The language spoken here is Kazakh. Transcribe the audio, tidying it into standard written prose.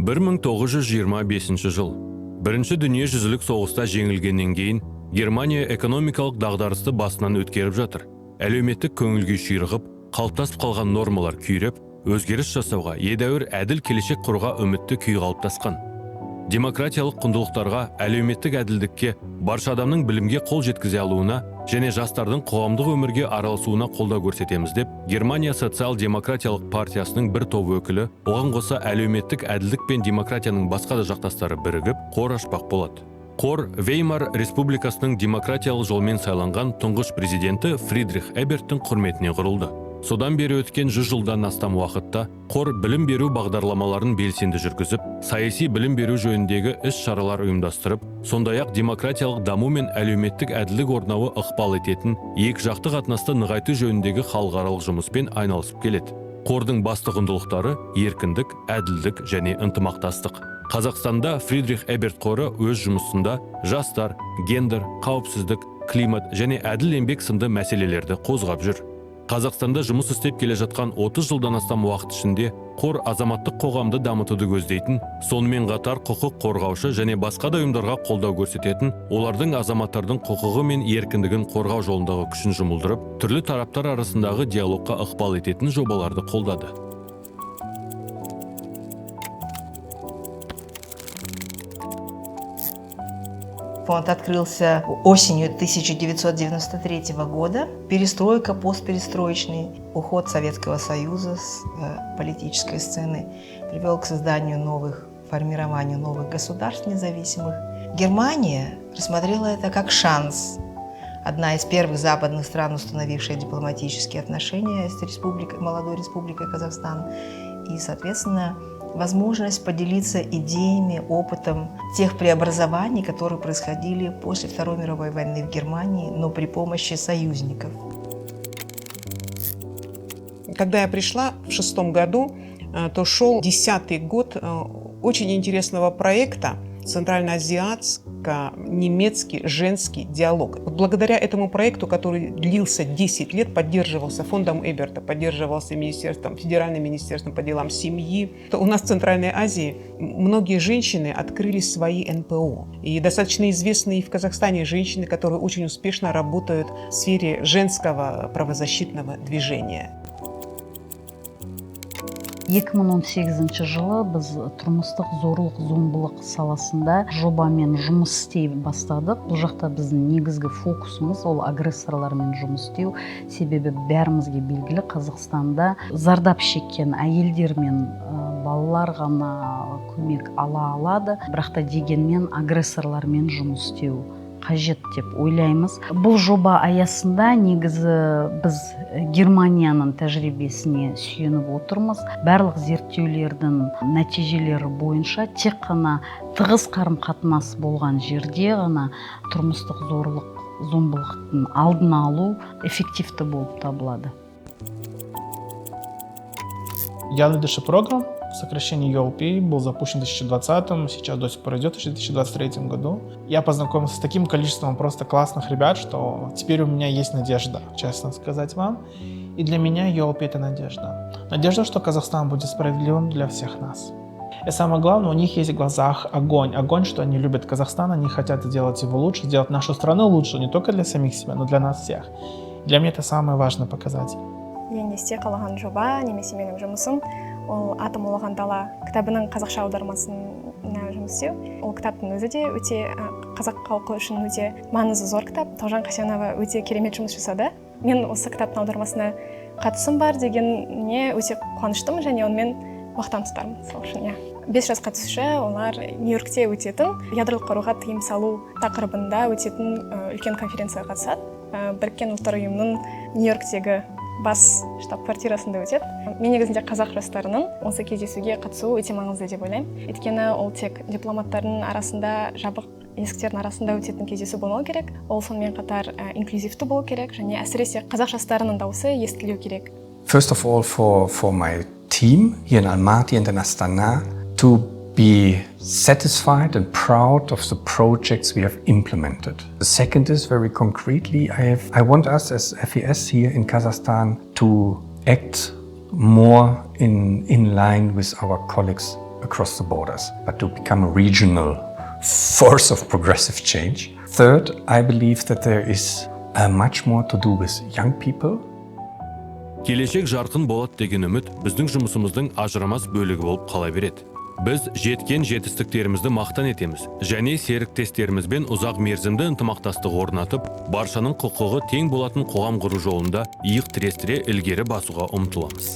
1925 жыл. Бірінші дүниежүзілік соғыста жеңілгеннен кейін Германия экономикалық дағдарысты басынан өткеріп жатыр. Әлеуметтік көңілге ширығып, қалыптасып қалған нормалар күйреп, өзгеріс жасауға, едәуір әділ келешек құруға үмітті күй қалыптасқан. Демократиялық құндылықтарға, әлеуметтік әділдікке, барша адамның білімге қол жеткізе алуына және жастардың қоғамдық өмірге араласуына қолдау көрсетеміз деп, Германия социал-демократиялық партиясының бір топ өкілі, оған қоса әлеуметтік әділдік пен демократияның басқа да жақтастары бірігіп, қор ашпақ болады. Қор Веймар Республикасының демократиялық жолмен сайланған тұңғыш президенті Фридрих Эберттің құрметіне құрылды. Содан бері өткен 100 жылдан астам уақытта қор білім беру бағдарламаларын белсенді жүргізіп, саяси білім беру жөніндегі іс-шаралар ұйымдастырып, сондай-ақ демократиялық даму мен әлеуметтік әділдік орнауы ықпал ететін екі жақты қатынасты нығайту жөніндегі халықаралық жұмыспен айналысып келеді. Қордың басты құндылықтары еркіндік, әділдік және ынтымақтастық. Қазақстанда Фридрих Эберт қоры өз жұмысында жастар, гендер, қауіпсіздік, климат және әділ еңбек сынды мәселелерді қозғап жүр. Қазақстанда жұмыс істеп келе жатқан 30 жылдан астам уақыт ішінде қор азаматтық қоғамды дамытуды көздейтін, сонымен қатар құқық қорғаушы және басқа да ұйымдарға қолдау көрсететін, олардың азаматтардың құқығы мен еркіндігін қорғау жолындағы күшін жұмылдырып, түрлі тараптар арасындағы диалогқа ықпал ететін жобаларды қолдады. Фонд открылся осенью 1993 года. Перестройка, постперестроечный уход Советского Союза с политической сцены привел к формированию новых государств независимых. Германия рассмотрела это как шанс. Одна из первых западных стран, установившая дипломатические отношения с молодой республикой Казахстан. И, соответственно, возможность поделиться идеями, опытом тех преобразований, которые происходили после Второй мировой войны в Германии, но при помощи союзников. Когда я пришла в 2006 году, то шел 10-й год очень интересного проекта «Центральноазиатско-немецкий женский диалог». Благодаря этому проекту, который длился 10 лет, поддерживался фондом Эберта, поддерживался Федеральным министерством по делам семьи, то у нас в Центральной Азии многие женщины открыли свои НПО. И достаточно известные в Казахстане женщины, которые очень успешно работают в сфере женского правозащитного движения. 2018 жылы біз тұрмыстық зорлық-зомбылық саласында жобамен жұмыс істей бастадық. Бұл жақта біздің негізгі фокусымыз ол агрессорлармен жұмыс істеу. Себебі бәрімізге белгілі, Қазақстанда зардап шеккен әйелдер мен балалар ғана көмек ала алады. Бірақ та дегенмен агрессорлармен жұмыс істеу қажет деп ойлаймыз. Бұл жоба аясында негізі біз Германияның тәжірибесіне сүйеніп отырмыз. Барлық зерттеулердің нәтижелері бойынша тек қана тығыз қарым-қатынас болған жерде ғана тұрмыстық зорлық-зомбылықтың алдын алу эффективті болып табылады. Leadership программ, сокращение ELP, был запущен в 2020, сейчас до сих пор идет в 2023 году. Я познакомился с таким количеством просто классных ребят, что теперь у меня есть надежда, честно сказать вам. И для меня ELP — это надежда. Надежда, что Казахстан будет справедливым для всех нас. И самое главное, у них есть в глазах огонь. Огонь, что они любят Казахстан, они хотят сделать его лучше, сделать нашу страну лучше, не только для самих себя, но для нас всех. Для меня это самый важный показатель. Есте қалаған жоба, немесе менің жұмысым, ол «Атом улаған дала» кітабының қазақша аудармасына жұмыс істеу. Ол кітаптың өзі де өте қазақ халқы үшін өте маңызы зор кітап. Тоғжан Қасенова өте керемет жұмыс жасады. Мен осы кітаптың аудармасына қатысым бар дегеніне өте қуаныштымын және онымен уақыттан тұтармын. Сол үшін 5 жас қатысушы, олар Нью-Йоркте өтетін ядролық қаруға тыйым салу тақырыбында өтетін үлкен конференцияға қатысады. Біріккен ұлттар ұйымының Нью-Йорктегі бас штаб-квартирасында өтеді. Мен негізінде қазақ жастарының осы кездесуге қатысуы өте маңызды деп ойлаймын. Өйткені ол тек дипломаттардың арасында, жабық есіктердің арасында өтетін кездесу болмау керек. Ол сонымен қатар инклюзивті болу керек және әсіресе қазақ жастарының дауысы естілеу керек. First of all, for my team here in Almaty and in Astana to be satisfied and proud of the projects we have implemented. The second is very concretely, I want us as FES here in Kazakhstan to act more in line with our colleagues across the borders, but to become a regional force of progressive change. Third, I believe that there is much more to do with young people. Келешек жарқын болады деген үміт біздің жұмысымыздың ажырамас бөлігі болып қала береді. Біз жеткен жетістіктерімізді мақтан етеміз және серіктестерімізбен ұзақ мерзімді ынтымақтастық орнатып, баршаның құқығы тең болатын қоғам құру жолында иық тірестіре ілгері басуға ұмтыламыз.